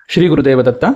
Shri Gurudev Dutta.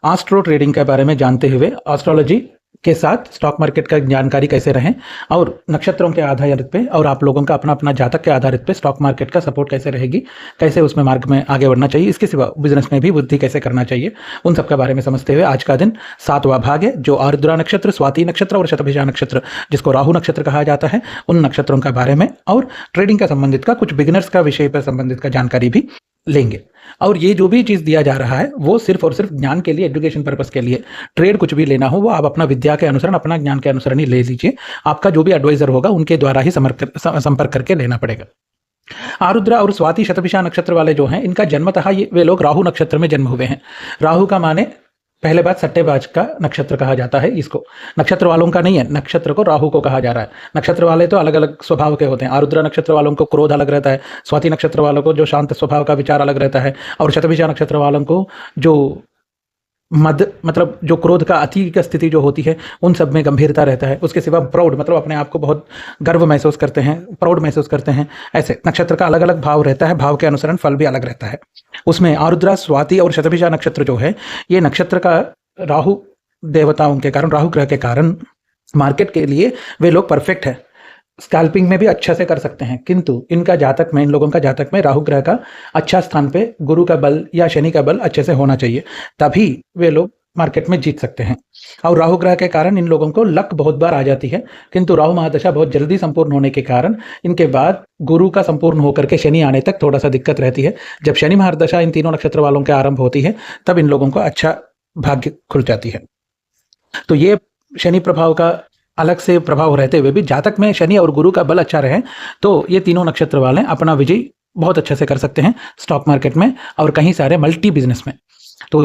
Astro trading के बारे में जानते हुए एस्ट्रोलॉजी के साथ स्टॉक मार्केट का जानकारी कैसे रहें और नक्षत्रों के आधारित पे और आप लोगों का अपना अपना जातक के आधारित पे स्टॉक मार्केट का सपोर्ट कैसे रहेगी, कैसे उसमें मार्ग में आगे बढ़ना चाहिए, इसके सिवा बिजनेस में भी वृद्धि कैसे करना चाहिए, उन सब के बारे में समझते हुए आज का दिन 7वां भाग है जो आर्द्रा नक्षत्र, स्वाति नक्षत्र और शतभिषा नक्षत्र जिसको राहु नक्षत्र कहा जाता है, उन नक्षत्रों के बारे में और ट्रेडिंग का संबंधित का कुछ बिगिनर्स का विषय पर संबंधित का जानकारी भी लेंगे। और ये जो भी चीज़ दिया जा रहा है वो सिर्फ और सिर्फ ज्ञान के लिए, एजुकेशन पर्पस के लिए। ट्रेड कुछ भी लेना हो वो आप अपना विद्या के अनुसार, अपना ज्ञान के अनुसार ही ले लीजिए। आपका जो भी एडवाइजर होगा उनके द्वारा ही संपर्क करके लेना पड़ेगा। आरुद्रा और स्वाति शतभिषा नक्षत्र वाले जो हैं इनका जन्मतः वे लोग राहु नक्षत्र में जन्म हुए हैं। राहु का माने पहले बात सट्टेबाज का नक्षत्र कहा जाता है इसको, नक्षत्र वालों का नहीं है, नक्षत्र को राहु को कहा जा रहा है। नक्षत्र वाले तो अलग अलग स्वभाव के होते हैं। आरुद्रा नक्षत्र वालों को क्रोध अलग रहता है, स्वाति नक्षत्र वालों को जो शांत स्वभाव का विचार अलग रहता है, और शतभिषा नक्षत्र वालों को जो मतलब जो क्रोध का अति का स्थिति जो होती है उन सब में गंभीरता रहता है। उसके सिवा प्राउड मतलब अपने आप को बहुत गर्व महसूस करते हैं, प्राउड महसूस करते हैं। ऐसे नक्षत्र का अलग अलग भाव रहता है, भाव के अनुसार फल भी अलग रहता है। उसमें आरुद्रा, स्वाति और शतभिषा नक्षत्र जो है ये नक्षत्र का राहु देवताओं के कारण, राहु ग्रह के कारण मार्केट के लिए वे लोग परफेक्ट है। स्कैल्पिंग में भी अच्छा से कर सकते हैं, किंतु इनका जातक में, इन लोगों का जातक में राहु ग्रह का अच्छा स्थान पे गुरु का बल या शनि का बल अच्छे से होना चाहिए, तभी वे लोग मार्केट में जीत सकते हैं। और राहु ग्रह के कारण इन लोगों को लक बहुत बार आ जाती है, किंतु राहु महादशा बहुत जल्दी संपूर्ण होने के कारण इनके बाद गुरु का संपूर्ण होकर के शनि आने तक थोड़ा सा दिक्कत रहती है। जब शनि महादशा इन तीनों नक्षत्र वालों के आरंभ होती है तब इन लोगों को अच्छा भाग्य खुल जाती है। तो ये शनि प्रभाव का अलग से प्रभाव रहते हुए भी जातक में शनि और गुरु का बल अच्छा रहे तो ये तीनों नक्षत्र वाले अपना विजय बहुत अच्छे से कर सकते हैं स्टॉक मार्केट में और कहीं सारे मल्टी बिजनेस में। तो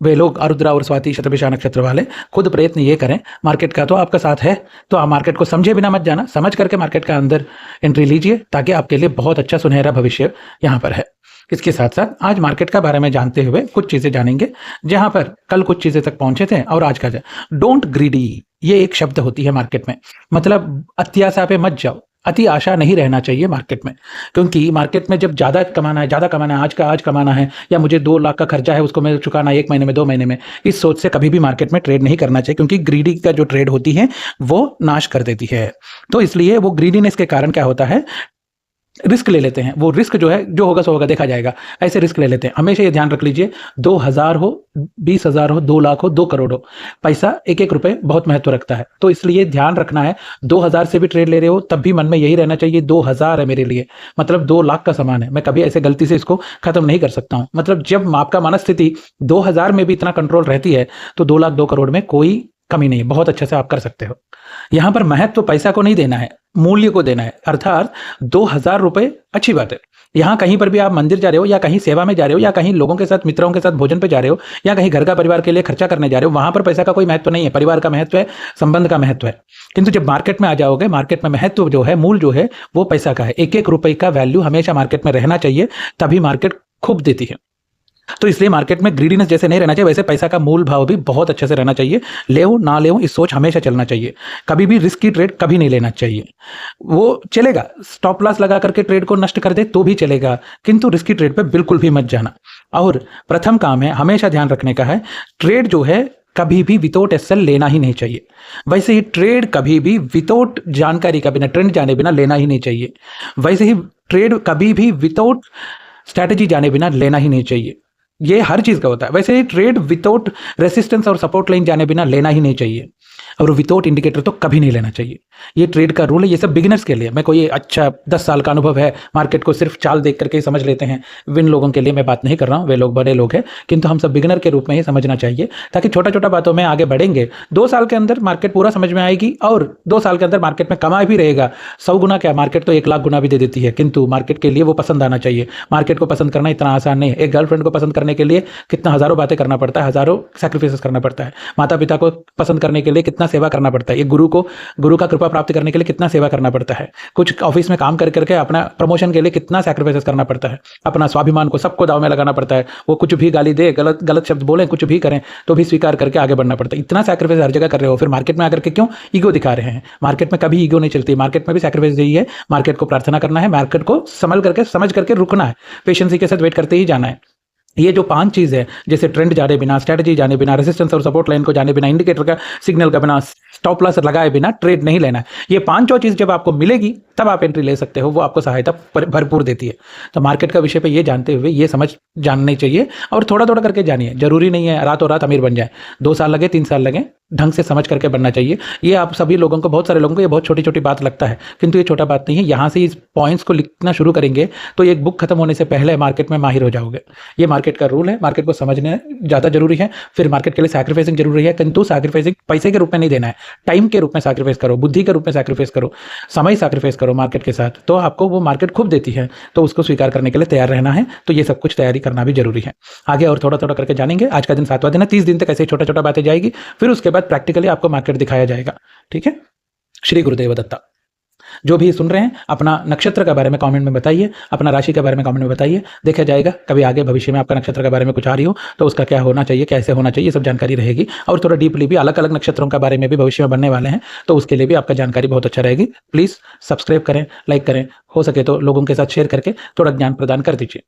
वे लोग आरुद्रा और स्वाति शतभिषा नक्षत्र वाले खुद प्रयत्न ये करें, मार्केट का तो आपका साथ है तो आप मार्केट को समझे बिना मत जाना, समझ करके मार्केट का अंदर एंट्री लीजिए ताकि आपके लिए बहुत अच्छा सुनहरा भविष्य यहाँ पर है। इसके साथ साथ आज मार्केट का बारे में जानते हुए कुछ चीज़ें जानेंगे, जहां पर कल कुछ चीज़ें तक पहुंचे थे और आज का डोंट ग्रीडी, ये एक शब्द होती है मार्केट में, मतलब अत्याशा पे मत जाओ, अति आशा नहीं रहना चाहिए मार्केट में। क्योंकि मार्केट में जब ज़्यादा कमाना है, आज का आज कमाना है, या मुझे 2 लाख का खर्चा है उसको मैं चुकाना 1 महीने में 2 महीने में, इस सोच से कभी भी मार्केट में ट्रेड नहीं करना चाहिए, क्योंकि ग्रीडी का जो ट्रेड होती है वो नाश कर देती है। तो इसलिए वो ग्रीडीनेस के कारण क्या होता है, रिस्क ले लेते हैं। वो रिस्क जो है जो होगा सो होगा, देखा जाएगा, ऐसे रिस्क ले लेते हैं। हमेशा ये ध्यान रख लीजिए, 2000 हो, 20,000 हो, 2 लाख हो, 2 करोड़ हो, पैसा एक एक रुपए बहुत महत्व रखता है। तो इसलिए ध्यान रखना है, 2000 से भी ट्रेड ले रहे हो तब भी मन में यही रहना चाहिए 2000 है मेरे लिए, मतलब 2 लाख का सामान है, मैं कभी ऐसे गलती से इसको खत्म नहीं कर सकता हूँ। मतलब जब आपका मनस्थिति 2000 में भी इतना कंट्रोल रहती है तो 2 लाख 2 करोड़ में कोई कमी नहीं है, बहुत अच्छे से आप कर सकते हो। यहां पर महत्व पैसा को नहीं देना है, मूल्य को देना है। अर्थात 2000 रुपए अच्छी बात है, यहाँ कहीं पर भी आप मंदिर जा रहे हो या कहीं सेवा में जा रहे हो या कहीं लोगों के साथ, मित्रों के साथ भोजन पे जा रहे हो या कहीं घर का परिवार के लिए खर्चा करने जा रहे हो, वहां पर पैसा का कोई महत्व नहीं है, परिवार का महत्व है, संबंध का महत्व है। किंतु जब मार्केट में आ जाओगे, मार्केट में महत्व जो है, मूल जो है वो पैसा का है। एक एक रुपए का वैल्यू हमेशा मार्केट में रहना चाहिए, तभी मार्केट खूब देती है। तो इसलिए मार्केट में ग्रीडीनेस जैसे नहीं रहना चाहिए, वैसे पैसा का मूल भाव भी बहुत अच्छे से रहना चाहिए। ले ना ले इस सोच हमेशा चलना चाहिए। कभी भी रिस्की ट्रेड कभी नहीं लेना चाहिए। वो चलेगा, स्टॉप लॉस लगा करके ट्रेड को नष्ट कर दे तो भी चलेगा, किंतु रिस्की ट्रेड पे बिल्कुल भी मत जाना। और प्रथम काम है हमेशा ध्यान रखने का है, ट्रेड जो है कभी भी विदाउट एसएल लेना ही नहीं चाहिए। वैसे ही ट्रेड कभी भी विदाउट जानकारी का बिना, ट्रेंड जाने बिना लेना ही नहीं चाहिए। वैसे ही ट्रेड कभी भी विदाउट स्ट्रैटेजी जाने बिना लेना ही नहीं चाहिए। ये हर चीज का होता है। वैसे ट्रेड विदाउट रेसिस्टेंस और सपोर्ट लाइन जाने बिना लेना ही नहीं चाहिए, और विदाउट इंडिकेटर तो कभी नहीं लेना चाहिए। ये ट्रेड का रूल है, ये सब बिगिनर्स के लिए। मैं कोई अच्छा 10 साल का अनुभव है, मार्केट को सिर्फ चाल देख करके ही समझ लेते हैं, विन लोगों के लिए मैं बात नहीं कर रहा हूँ, वे लोग बड़े लोग हैं, किंतु हम सब बिगिनर के रूप में ही समझना चाहिए, ताकि छोटा छोटा बातों में आगे बढ़ेंगे। 2 साल के अंदर मार्केट पूरा समझ में आएगी, और 2 साल के अंदर मार्केट में कमा भी रहेगा। 100 गुना क्या, मार्केट तो 1 लाख गुना भी दे देती है, किंतु मार्केट के लिए वो पसंद आना चाहिए। मार्केट को पसंद करना इतना आसान नहीं है। एक गर्लफ्रेंड को पसंद करने के लिए कितना हजारों बातें करना पड़ता है, हजारों सैक्रिफाइसेस करना पड़ता है। माता पिता को पसंद करने के लिए कितना सेवा करना पड़ता है। गुरु का कृपा प्राप्त करने के लिए कितना सेवा करना पड़ता है। कुछ ऑफिस में काम कर करके अपना प्रमोशन के लिए कितना सैक्रिफाइसेस करना पड़ता है। अपना स्वाभिमान को सबको दाव में लगाना पड़ता है। वो कुछ भी गाली दे, गलत गलत शब्द बोले, कुछ भी करें तो भी स्वीकार करके आगे बढ़ना पड़ता है। इतना सैक्रिफाइस हर जगह कर रहे हो, फिर मार्केट में आकर के क्यों ईगो दिखा रहे हैं। मार्केट में कभी ईगो नहीं चलती, मार्केट में भी सैक्रिफाइस यही है। मार्केट को प्रार्थना करना है, मार्केट को संभल करके समझ करके रुकना है, पेशेंसी के साथ वेट करते ही जाना है। ये जो 5 चीज़ है, जैसे ट्रेंड जाने बिना, स्ट्रैटेजी जाने बिना, रेजिस्टेंस और सपोर्ट लाइन को जाने बिना, इंडिकेटर का सिग्नल का बिना, स्टॉप लॉस लगाए बिना ट्रेड नहीं लेना है। ये पांचों चीज़ जब आपको मिलेगी तब आप एंट्री ले सकते हो, वो आपको सहायता भरपूर देती है। तो मार्केट का विषय पे ये जानते हुए ये समझ जाननी चाहिए और थोड़ा थोड़ा करके जानिए। जरूरी नहीं है रातों रात अमीर बन जाए, 2 साल लगे 3 साल लगे, ढंग से समझ करके बनना चाहिए। ये आप सभी लोगों को, बहुत सारे लोगों को ये बहुत छोटी छोटी बात लगता है, किंतु ये छोटा बात नहीं है। यहाँ से इस पॉइंट्स को लिखना शुरू करेंगे तो एक बुक खत्म होने से पहले मार्केट में माहिर हो जाओगे। ये मार्केट का रूल है, मार्केट को समझना ज़्यादा जरूरी है। फिर मार्केट के लिए सैक्रिफाइसिंग जरूरी है, किंतु सैक्रिफाइसिंग पैसे के रूप में नहीं देना है, टाइम के रूप में सैक्रिफाइस करो, बुद्धि के रूप में सैक्रिफाइस करो, समय सैक्रिफाइस करो मार्केट के साथ, तो आपको वो मार्केट खूब देती है। तो उसको स्वीकार करने के लिए तैयार रहना है। तो ये सब कुछ तैयारी करना भी जरूरी है। आगे और थोड़ा थोड़ा करके जानेंगे। आज का दिन 7वां दिन है, 30 दिन तक ऐसे छोटा छोटा बातें जाएगी, फिर उसके बाद प्रैक्टिकली आपको मार्केट दिखाया जाएगा। ठीक है, श्री गुरुदेव दत्ता। जो भी सुन रहे हैं अपना नक्षत्र के बारे में कमेंट में बताइए, अपना राशि के बारे में कमेंट में बताइए। देखा जाएगा कभी आगे भविष्य में आपका नक्षत्र के बारे में कुछ आ रही हो तो उसका क्या होना चाहिए, कैसे होना चाहिए, सब जानकारी रहेगी। और थोड़ा डीपली भी अलग अलग नक्षत्रों के बारे में भी भविष्य में बनने वाले हैं, तो उसके लिए भी आपका जानकारी बहुत अच्छा रहेगी। प्लीज़ सब्सक्राइब करें, लाइक करें, हो सके तो लोगों के साथ शेयर करके थोड़ा ज्ञान प्रदान कर दीजिए।